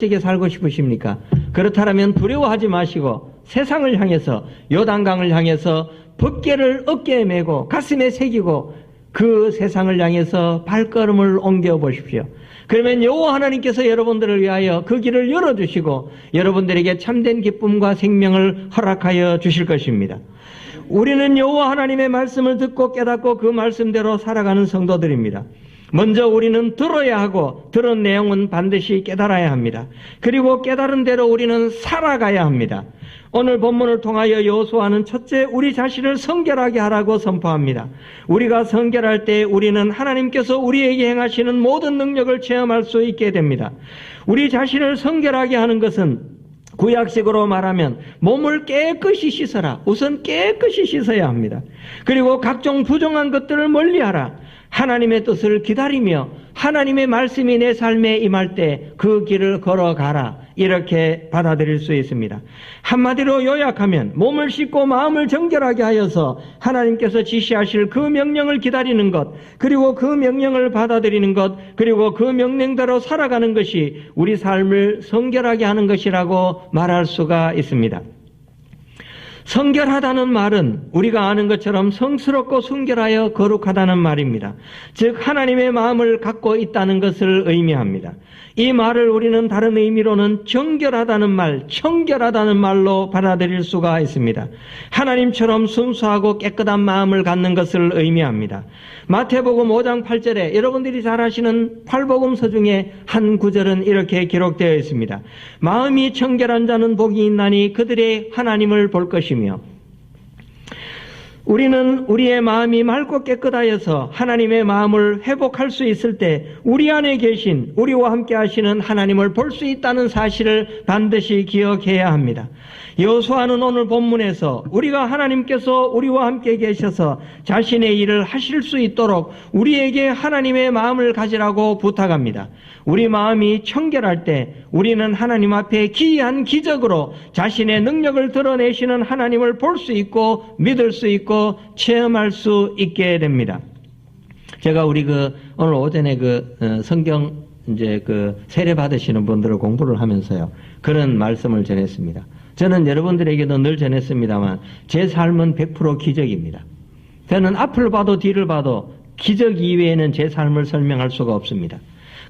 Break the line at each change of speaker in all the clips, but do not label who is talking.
어떻게 살고 싶으십니까? 그렇다면 두려워하지 마시고 세상을 향해서 요단강을 향해서 법궤를 어깨에 메고 가슴에 새기고 그 세상을 향해서 발걸음을 옮겨 보십시오. 그러면 여호와 하나님께서 여러분들을 위하여 그 길을 열어주시고 여러분들에게 참된 기쁨과 생명을 허락하여 주실 것입니다. 우리는 여호와 하나님의 말씀을 듣고 깨닫고 그 말씀대로 살아가는 성도들입니다. 먼저 우리는 들어야 하고 들은 내용은 반드시 깨달아야 합니다. 그리고 깨달은 대로 우리는 살아가야 합니다. 오늘 본문을 통하여 여호수아는 첫째 우리 자신을 성결하게 하라고 선포합니다. 우리가 성결할 때 우리는 하나님께서 우리에게 행하시는 모든 능력을 체험할 수 있게 됩니다. 우리 자신을 성결하게 하는 것은 구약식으로 말하면 몸을 깨끗이 씻어라. 우선 깨끗이 씻어야 합니다. 그리고 각종 부정한 것들을 멀리하라. 하나님의 뜻을 기다리며 하나님의 말씀이 내 삶에 임할 때 그 길을 걸어가라. 이렇게 받아들일 수 있습니다. 한마디로 요약하면 몸을 씻고 마음을 정결하게 하여서 하나님께서 지시하실 그 명령을 기다리는 것, 그리고 그 명령을 받아들이는 것, 그리고 그 명령대로 살아가는 것이 우리 삶을 성결하게 하는 것이라고 말할 수가 있습니다. 성결하다는 말은 우리가 아는 것처럼 성스럽고 순결하여 거룩하다는 말입니다. 즉 하나님의 마음을 갖고 있다는 것을 의미합니다. 이 말을 우리는 다른 의미로는 정결하다는 말, 청결하다는 말로 받아들일 수가 있습니다. 하나님처럼 순수하고 깨끗한 마음을 갖는 것을 의미합니다. 마태복음 5장 8절에 여러분들이 잘 아시는 팔복음서 중에 한 구절은 이렇게 기록되어 있습니다. 마음이 청결한 자는 복이 있나니 그들의 하나님을 볼 것이며, 우리는 우리의 마음이 맑고 깨끗하여서 하나님의 마음을 회복할 수 있을 때 우리 안에 계신 우리와 함께 하시는 하나님을 볼 수 있다는 사실을 반드시 기억해야 합니다. 여호수아는 오늘 본문에서 우리가 하나님께서 우리와 함께 계셔서 자신의 일을 하실 수 있도록 우리에게 하나님의 마음을 가지라고 부탁합니다. 우리 마음이 청결할 때 우리는 하나님 앞에 기이한 기적으로 자신의 능력을 드러내시는 하나님을 볼 수 있고 믿을 수 있고 체험할 수 있게 됩니다. 제가 오늘 오전에 성경 세례 받으시는 분들을 공부를 하면서요, 그런 말씀을 전했습니다. 저는 여러분들에게도 늘 전했습니다만 제 삶은 100% 기적입니다. 저는 앞을 봐도 뒤를 봐도 기적 이외에는 제 삶을 설명할 수가 없습니다.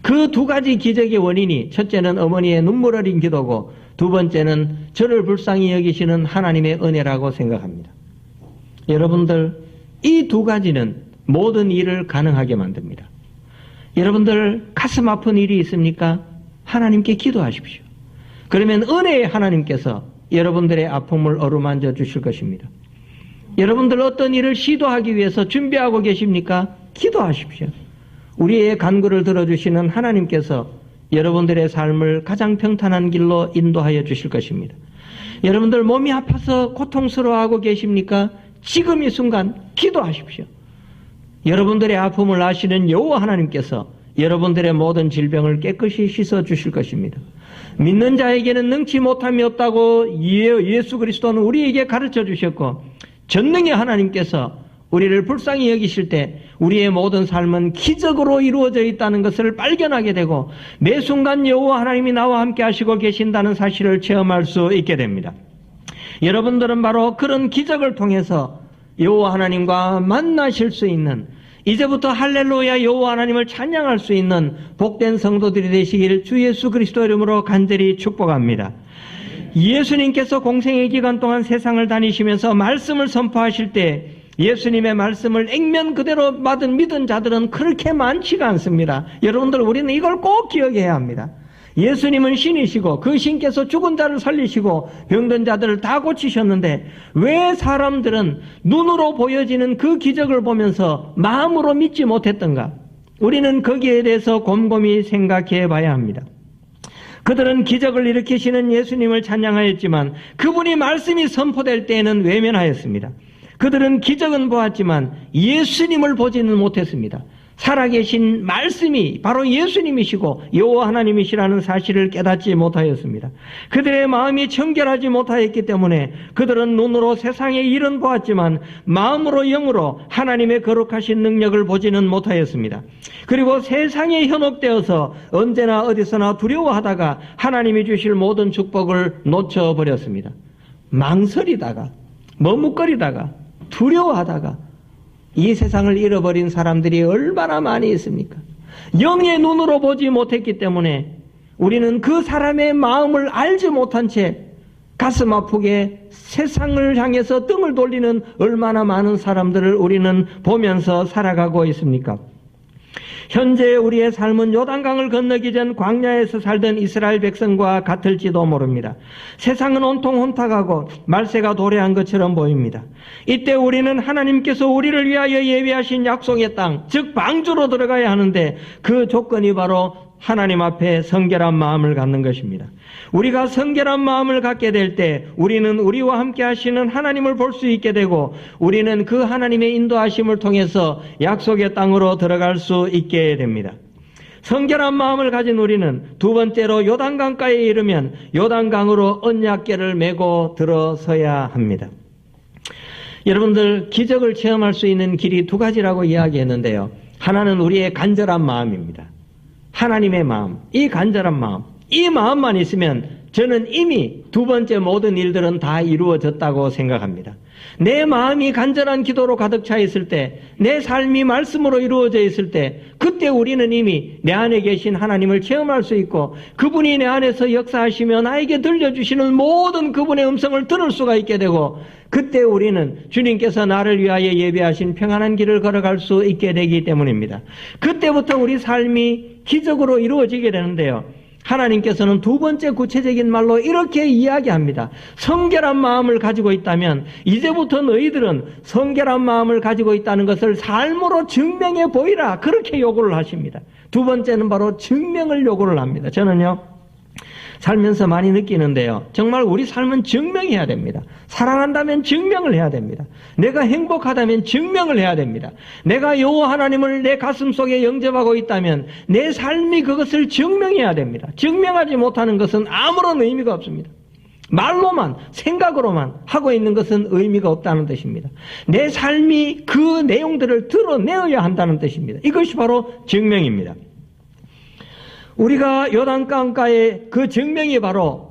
그 두 가지 기적의 원인이 첫째는 어머니의 눈물 어린 기도고 두 번째는 저를 불쌍히 여기시는 하나님의 은혜라고 생각합니다. 여러분들, 이 두 가지는 모든 일을 가능하게 만듭니다. 여러분들 가슴 아픈 일이 있습니까? 하나님께 기도하십시오. 그러면 은혜의 하나님께서 여러분들의 아픔을 어루만져 주실 것입니다. 여러분들 어떤 일을 시도하기 위해서 준비하고 계십니까? 기도하십시오. 우리의 간구를 들어주시는 하나님께서 여러분들의 삶을 가장 평탄한 길로 인도하여 주실 것입니다. 여러분들 몸이 아파서 고통스러워하고 계십니까? 지금 이 순간 기도하십시오. 여러분들의 아픔을 아시는 여호와 하나님께서 여러분들의 모든 질병을 깨끗이 씻어 주실 것입니다. 믿는 자에게는 능치 못함이 없다고 예수 그리스도는 우리에게 가르쳐 주셨고, 전능의 하나님께서 우리를 불쌍히 여기실 때 우리의 모든 삶은 기적으로 이루어져 있다는 것을 발견하게 되고 매 순간 여호와 하나님이 나와 함께 하시고 계신다는 사실을 체험할 수 있게 됩니다. 여러분들은 바로 그런 기적을 통해서 여호와 하나님과 만나실 수 있는, 이제부터 할렐루야 여호와 하나님을 찬양할 수 있는 복된 성도들이 되시길 주 예수 그리스도 이름으로 간절히 축복합니다. 예수님께서 공생의 기간 동안 세상을 다니시면서 말씀을 선포하실 때 예수님의 말씀을 액면 그대로 믿은 자들은 그렇게 많지가 않습니다. 여러분들, 우리는 이걸 꼭 기억해야 합니다. 예수님은 신이시고 그 신께서 죽은 자를 살리시고 병든 자들을 다 고치셨는데 왜 사람들은 눈으로 보여지는 그 기적을 보면서 마음으로 믿지 못했던가? 우리는 거기에 대해서 곰곰이 생각해 봐야 합니다. 그들은 기적을 일으키시는 예수님을 찬양하였지만 그분이 말씀이 선포될 때에는 외면하였습니다. 그들은 기적은 보았지만 예수님을 보지는 못했습니다. 살아계신 말씀이 바로 예수님이시고 여호와 하나님이시라는 사실을 깨닫지 못하였습니다. 그들의 마음이 청결하지 못하였기 때문에 그들은 눈으로 세상의 일은 보았지만 마음으로 영으로 하나님의 거룩하신 능력을 보지는 못하였습니다. 그리고 세상에 현혹되어서 언제나 어디서나 두려워하다가 하나님이 주실 모든 축복을 놓쳐버렸습니다. 망설이다가 머뭇거리다가 두려워하다가 이 세상을 잃어버린 사람들이 얼마나 많이 있습니까? 영의 눈으로 보지 못했기 때문에 우리는 그 사람의 마음을 알지 못한 채 가슴 아프게 세상을 향해서 등을 돌리는 얼마나 많은 사람들을 우리는 보면서 살아가고 있습니까? 현재 우리의 삶은 요단강을 건너기 전 광야에서 살던 이스라엘 백성과 같을지도 모릅니다. 세상은 온통 혼탁하고 말세가 도래한 것처럼 보입니다. 이때 우리는 하나님께서 우리를 위하여 예비하신 약속의 땅, 즉 방주로 들어가야 하는데 그 조건이 바로 하나님 앞에 성결한 마음을 갖는 것입니다. 우리가 성결한 마음을 갖게 될 때 우리는 우리와 함께 하시는 하나님을 볼 수 있게 되고 우리는 그 하나님의 인도하심을 통해서 약속의 땅으로 들어갈 수 있게 됩니다. 성결한 마음을 가진 우리는 두 번째로 요단강가에 이르면 요단강으로 언약궤를 메고 들어서야 합니다. 여러분들, 기적을 체험할 수 있는 길이 두 가지라고 이야기했는데요. 하나는 우리의 간절한 마음입니다. 하나님의 마음, 이 간절한 마음, 이 마음만 있으면 저는 이미 두 번째 모든 일들은 다 이루어졌다고 생각합니다. 내 마음이 간절한 기도로 가득 차 있을 때, 내 삶이 말씀으로 이루어져 있을 때, 그때 우리는 이미 내 안에 계신 하나님을 체험할 수 있고 그분이 내 안에서 역사하시며 나에게 들려주시는 모든 그분의 음성을 들을 수가 있게 되고 그때 우리는 주님께서 나를 위하여 예비하신 평안한 길을 걸어갈 수 있게 되기 때문입니다. 그때부터 우리 삶이 기적으로 이루어지게 되는데요. 하나님께서는 두 번째 구체적인 말로 이렇게 이야기합니다. 성결한 마음을 가지고 있다면 이제부터 너희들은 성결한 마음을 가지고 있다는 것을 삶으로 증명해 보이라, 그렇게 요구를 하십니다. 두 번째는 바로 증명을 요구를 합니다. 저는요, 살면서 많이 느끼는데요, 정말 우리 삶은 증명해야 됩니다. 사랑한다면 증명을 해야 됩니다. 내가 행복하다면 증명을 해야 됩니다. 내가 여호와 하나님을 내 가슴 속에 영접하고 있다면 내 삶이 그것을 증명해야 됩니다. 증명하지 못하는 것은 아무런 의미가 없습니다. 말로만, 생각으로만 하고 있는 것은 의미가 없다는 뜻입니다. 내 삶이 그 내용들을 드러내어야 한다는 뜻입니다. 이것이 바로 증명입니다. 우리가 요단강가의 그 증명이 바로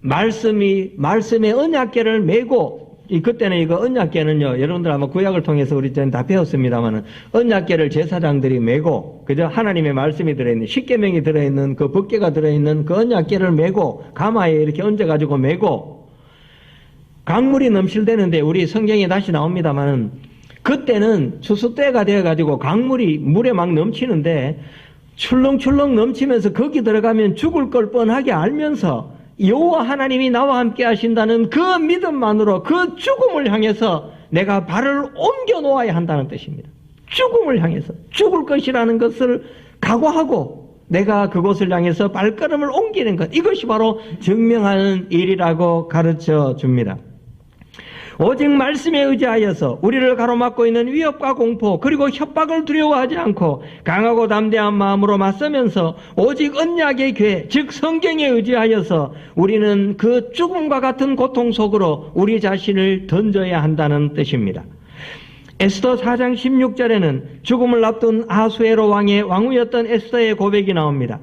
말씀의 언약궤를 메고, 그때는 이거 언약궤는요, 여러분들 아마 구약을 통해서 우리 전 다 배웠습니다만은 언약궤를 제사장들이 메고, 그저 하나님의 말씀이 들어있는, 십계명이 들어있는 그 법궤가 들어있는 그 언약궤를 메고 가마에 이렇게 얹어가지고 메고 강물이 넘실대는데, 우리 성경에 다시 나옵니다만은 그때는 추수 때가 되어가지고 강물이 물에 막 넘치는데 출렁출렁 넘치면서 거기 들어가면 죽을 걸 뻔하게 알면서 여호와 하나님이 나와 함께 하신다는 그 믿음만으로 그 죽음을 향해서 내가 발을 옮겨 놓아야 한다는 뜻입니다. 죽음을 향해서, 죽을 것이라는 것을 각오하고 내가 그곳을 향해서 발걸음을 옮기는 것, 이것이 바로 증명하는 일이라고 가르쳐 줍니다. 오직 말씀에 의지하여서 우리를 가로막고 있는 위협과 공포 그리고 협박을 두려워하지 않고 강하고 담대한 마음으로 맞서면서 오직 언약의 궤, 즉 성경에 의지하여서 우리는 그 죽음과 같은 고통 속으로 우리 자신을 던져야 한다는 뜻입니다. 에스더 4장 16절에는 죽음을 앞둔 아수에로 왕의 왕후였던 에스더의 고백이 나옵니다.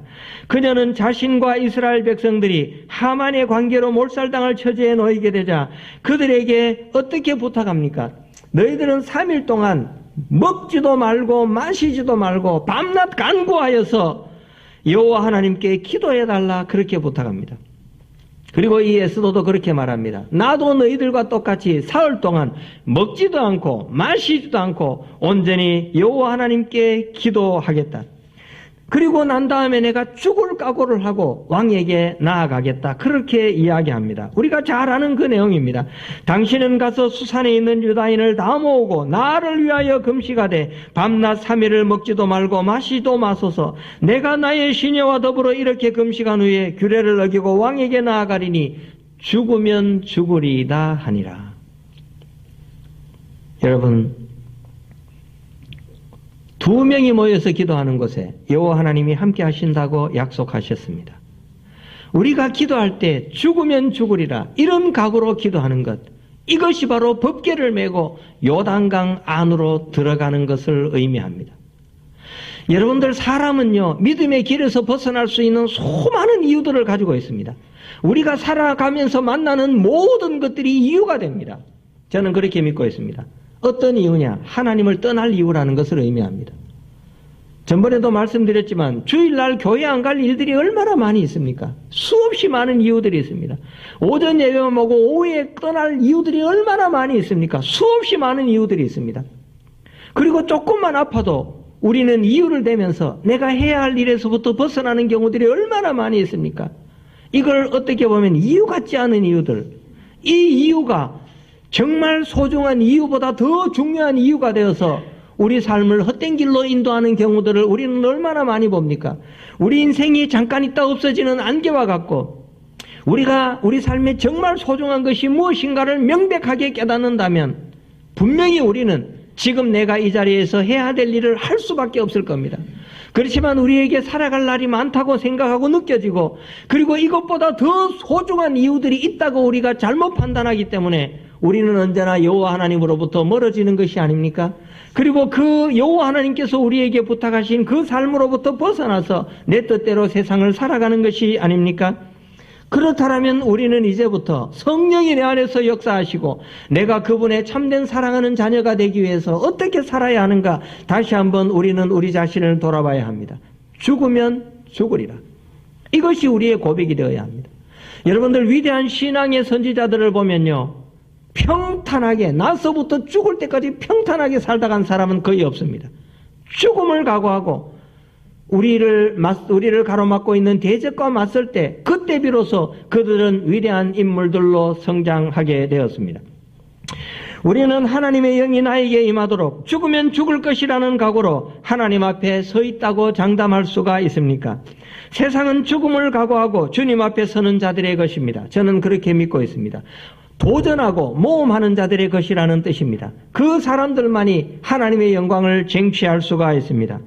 그녀는 자신과 이스라엘 백성들이 하만의 관계로 몰살당할 처지에 놓이게 되자 그들에게 어떻게 부탁합니까? 너희들은 3일 동안 먹지도 말고 마시지도 말고 밤낮 간구하여서 여호와 하나님께 기도해달라, 그렇게 부탁합니다. 그리고 이 에스더도 그렇게 말합니다. 나도 너희들과 똑같이 사흘 동안 먹지도 않고 마시지도 않고 온전히 여호와 하나님께 기도하겠다. 그리고 난 다음에 내가 죽을 각오를 하고 왕에게 나아가겠다, 그렇게 이야기합니다. 우리가 잘 아는 그 내용입니다. 당신은 가서 수산에 있는 유다인을 다 모으고 나를 위하여 금식하되 밤낮 3일을 먹지도 말고 마시도 마소서. 내가 나의 시녀와 더불어 이렇게 금식한 후에 규례를 어기고 왕에게 나아가리니 죽으면 죽으리이다 하니라. 여러분, 두 명이 모여서 기도하는 곳에 여호와 하나님이 함께 하신다고 약속하셨습니다. 우리가 기도할 때 죽으면 죽으리라 이런 각오로 기도하는 것, 이것이 바로 법궤를 메고 요단강 안으로 들어가는 것을 의미합니다. 여러분들, 사람은요, 믿음의 길에서 벗어날 수 있는 수많은 이유들을 가지고 있습니다. 우리가 살아가면서 만나는 모든 것들이 이유가 됩니다. 저는 그렇게 믿고 있습니다. 어떤 이유냐? 하나님을 떠날 이유라는 것을 의미합니다. 전번에도 말씀드렸지만 주일날 교회 안 갈 일들이 얼마나 많이 있습니까? 수없이 많은 이유들이 있습니다. 오전 예배만 보고 오후에 떠날 이유들이 얼마나 많이 있습니까? 수없이 많은 이유들이 있습니다. 그리고 조금만 아파도 우리는 이유를 대면서 내가 해야 할 일에서부터 벗어나는 경우들이 얼마나 많이 있습니까? 이걸 어떻게 보면 이유 같지 않은 이유들, 이 이유가 정말 소중한 이유보다 더 중요한 이유가 되어서 우리 삶을 헛된 길로 인도하는 경우들을 우리는 얼마나 많이 봅니까? 우리 인생이 잠깐 있다 없어지는 안개와 같고, 우리가 우리 삶에 정말 소중한 것이 무엇인가를 명백하게 깨닫는다면 분명히 우리는 지금 내가 이 자리에서 해야 될 일을 할 수밖에 없을 겁니다. 그렇지만 우리에게 살아갈 날이 많다고 생각하고 느껴지고, 그리고 이것보다 더 소중한 이유들이 있다고 우리가 잘못 판단하기 때문에 우리는 언제나 여호와 하나님으로부터 멀어지는 것이 아닙니까? 그리고 그 여호와 하나님께서 우리에게 부탁하신 그 삶으로부터 벗어나서 내 뜻대로 세상을 살아가는 것이 아닙니까? 그렇다면 우리는 이제부터 성령이 내 안에서 역사하시고 내가 그분의 참된 사랑하는 자녀가 되기 위해서 어떻게 살아야 하는가, 다시 한번 우리는 우리 자신을 돌아봐야 합니다. 죽으면 죽으리라. 이것이 우리의 고백이 되어야 합니다. 여러분들, 위대한 신앙의 선지자들을 보면요, 평탄하게, 나서부터 죽을 때까지 평탄하게 살다 간 사람은 거의 없습니다. 죽음을 각오하고 우리를 가로막고 있는 대적과 맞설 때, 그때 비로소 그들은 위대한 인물들로 성장하게 되었습니다. 우리는 하나님의 영이 나에게 임하도록 죽으면 죽을 것이라는 각오로 하나님 앞에 서 있다고 장담할 수가 있습니까? 세상은 죽음을 각오하고 주님 앞에 서는 자들의 것입니다. 저는 그렇게 믿고 있습니다. 도전하고 모험하는 자들의 것이라는 뜻입니다. 그 사람들만이 하나님의 영광을 쟁취할 수가 있습니다.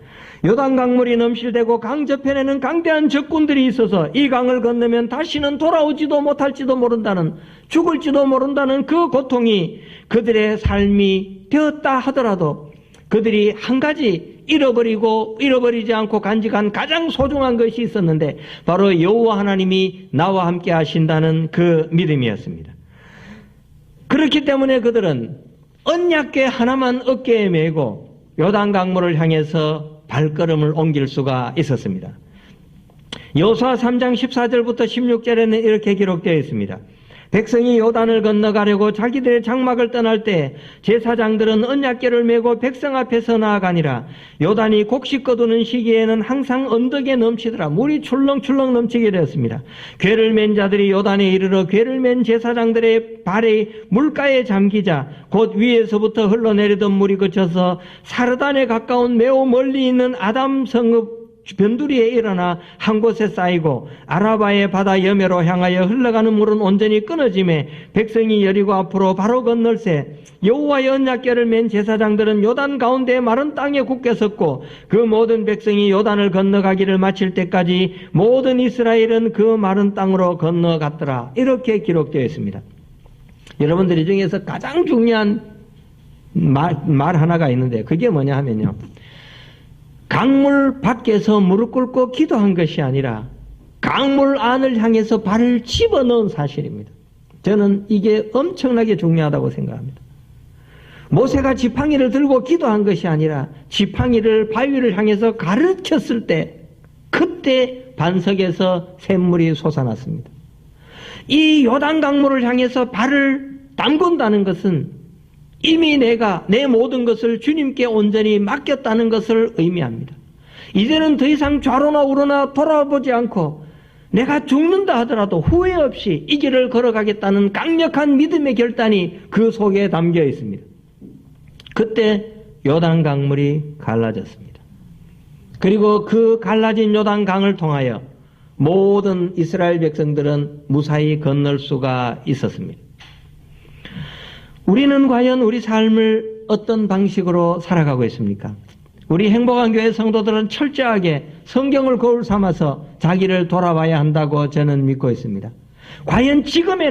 요단 강물이 넘실대고 강 저편에는 강대한 적군들이 있어서 이 강을 건너면 다시는 돌아오지도 못할지도 모른다는, 죽을지도 모른다는 그 고통이 그들의 삶이 되었다 하더라도 그들이 한 가지 잃어버리지 않고 간직한 가장 소중한 것이 있었는데, 바로 여호와 하나님이 나와 함께 하신다는 그 믿음이었습니다. 그렇기 때문에 그들은 언약궤 하나만 어깨에 메고 요단 강물을 향해서 발걸음을 옮길 수가 있었습니다. 여호수아 3장 14절부터 16절에는 이렇게 기록되어 있습니다. 백성이 요단을 건너가려고 자기들의 장막을 떠날 때 제사장들은 언약궤를 메고 백성 앞에서 나아가니라. 요단이 곡식 거두는 시기에는 항상 언덕에 넘치더라. 물이 출렁출렁 넘치게 되었습니다. 궤를 맨 자들이 요단에 이르러 궤를 맨 제사장들의 발이 물가에 잠기자 곧 위에서부터 흘러내리던 물이 그쳐서 사르단에 가까운 매우 멀리 있는 아담 성읍 변두리에 일어나 한 곳에 쌓이고 아라바의 바다 여매로 향하여 흘러가는 물은 온전히 끊어지매 백성이 여리고 앞으로 바로 건널새 여호와의 언약궤를 맨 제사장들은 요단 가운데 마른 땅에 굳게 섰고 그 모든 백성이 요단을 건너가기를 마칠 때까지 모든 이스라엘은 그 마른 땅으로 건너갔더라. 이렇게 기록되어 있습니다. 여러분들이 중에서 가장 중요한 말 하나가 있는데, 그게 뭐냐 하면요, 강물 밖에서 무릎 꿇고 기도한 것이 아니라 강물 안을 향해서 발을 집어넣은 사실입니다. 저는 이게 엄청나게 중요하다고 생각합니다. 모세가 지팡이를 들고 기도한 것이 아니라 지팡이를 바위를 향해서 가르쳤을 때, 그때 반석에서 샘물이 솟아났습니다. 이 요단 강물을 향해서 발을 담근다는 것은 이미 내가 내 모든 것을 주님께 온전히 맡겼다는 것을 의미합니다. 이제는 더 이상 좌로나 우로나 돌아보지 않고 내가 죽는다 하더라도 후회 없이 이 길을 걸어가겠다는 강력한 믿음의 결단이 그 속에 담겨 있습니다. 그때 요단 강물이 갈라졌습니다. 그리고 그 갈라진 요단 강을 통하여 모든 이스라엘 백성들은 무사히 건널 수가 있었습니다. 우리는 과연 우리 삶을 어떤 방식으로 살아가고 있습니까? 우리 행복한 교회 성도들은 철저하게 성경을 거울 삼아서 자기를 돌아봐야 한다고 저는 믿고 있습니다. 과연 지금의